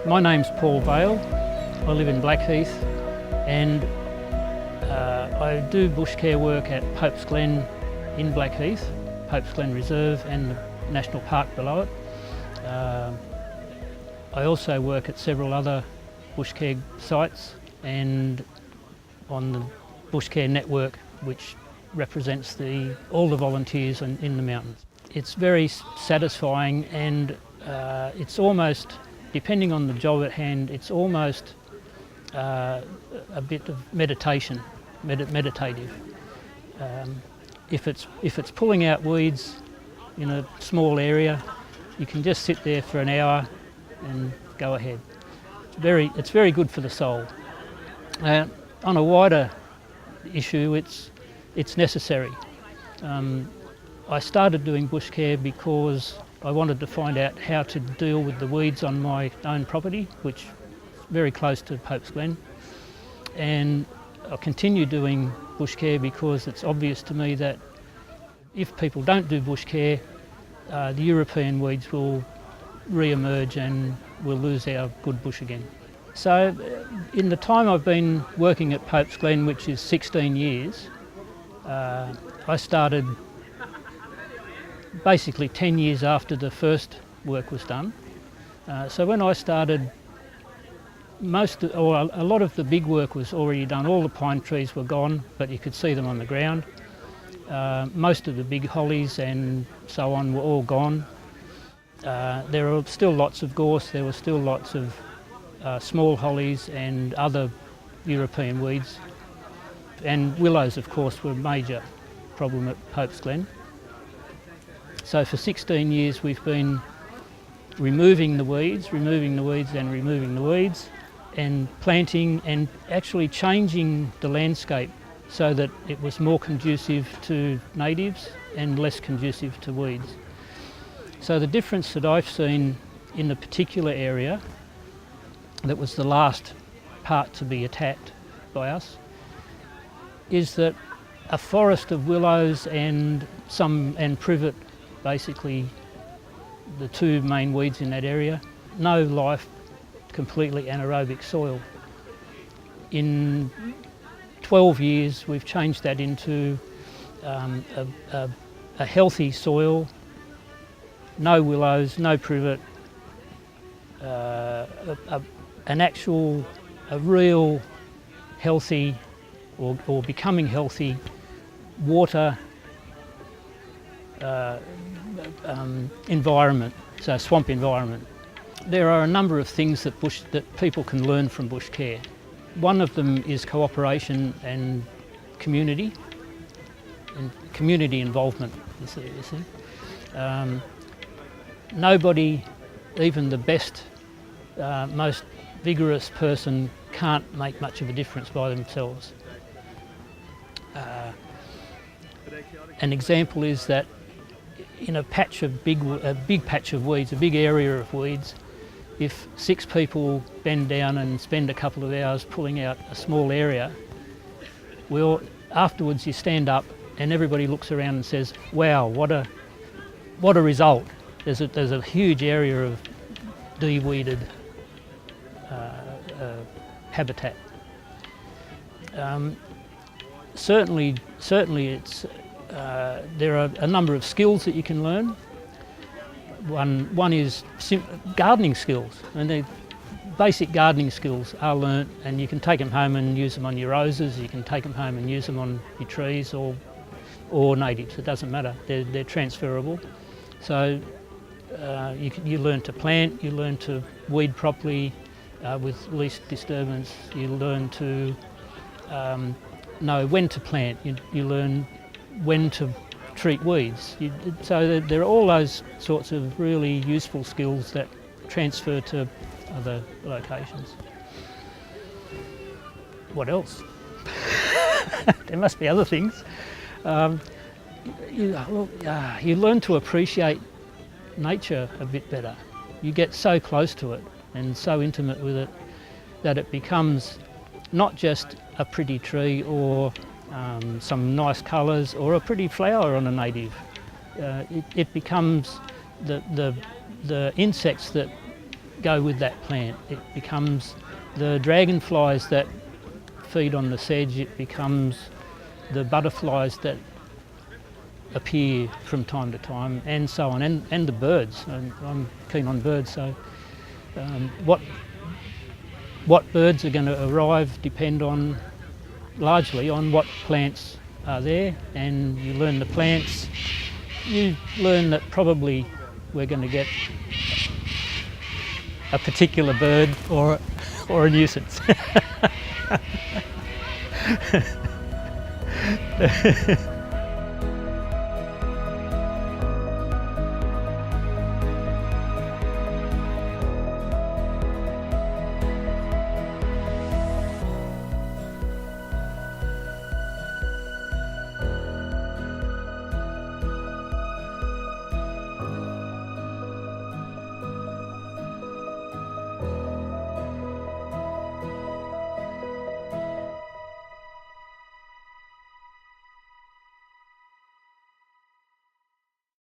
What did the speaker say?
My name's Paul VALE. I live in Blackheath and I do bushcare work at Pope's Glen in Blackheath, Pope's Glen Reserve and the National Park below it. I also work at several other bushcare sites and on the Bushcare network, which represents all the volunteers in the mountains. It's very satisfying and it's almost, depending on the job at hand, it's almost a bit of meditation, meditative. If it's pulling out weeds in a small area, you can just sit there for an hour and go ahead. It's very good for the soul. On a wider issue, it's necessary. I started doing bushcare because I wanted to find out how to deal with the weeds on my own property, which is very close to Pope's Glen. And I'll continue doing bushcare because it's obvious to me that if people don't do bushcare, the European weeds will re-emerge and we'll lose our good bush again. So in the time I've been working at Pope's Glen, which is 16 years, I started basically 10 years after the first work was done. So when I started, a lot of the big work was already done. All the pine trees were gone, but you could see them on the ground. Most of the big hollies and so on were all gone. There were still lots of gorse, there were still lots of small hollies and other European weeds. And willows, of course, were a major problem at Pope's Glen. So for 16 years we've been removing the weeds and planting and actually changing the landscape so that it was more conducive to natives and less conducive to weeds. So the difference that I've seen in the particular area that was the last part to be attacked by us is that a forest of willows and privet, basically the two main weeds in that area, no life, completely anaerobic soil. In 12 years we've changed that into a healthy soil, no willows, no privet, a real healthy or becoming healthy water environment, so swamp environment. There are a number of things that people can learn from bushcare. One of them is cooperation and community involvement, you see. Nobody, even the best, most vigorous person, can't make much of a difference by themselves. An example is that in a big patch of weeds, a big area of weeds, if 6 people bend down and spend a couple of hours pulling out a small area, afterwards you stand up and everybody looks around and says, "Wow, what a result!" There's a huge area of de-weeded habitat. Certainly, it's there are a number of skills that you can learn. One is gardening skills, and the basic gardening skills are learnt, and you can take them home and use them on your roses. You can take them home and use them on your trees or natives. It doesn't matter. They're transferable. So you learn to plant. You learn to weed properly with least disturbance. You learn to know when to plant. You learn when to treat weeds. So there are all those sorts of really useful skills that transfer to other locations. What else? There must be other things. You learn to appreciate nature a bit better. You get so close to it and so intimate with it that it becomes not just a pretty tree or some nice colours or a pretty flower on a native. It becomes the insects that go with that plant. It becomes the dragonflies that feed on the sedge, it becomes the butterflies that appear from time to time, and so on, and the birds. I'm keen on birds, so what birds are going to arrive depend on largely on what plants are there, and you learn the plants, you learn that probably we're going to get a particular bird or a nuisance.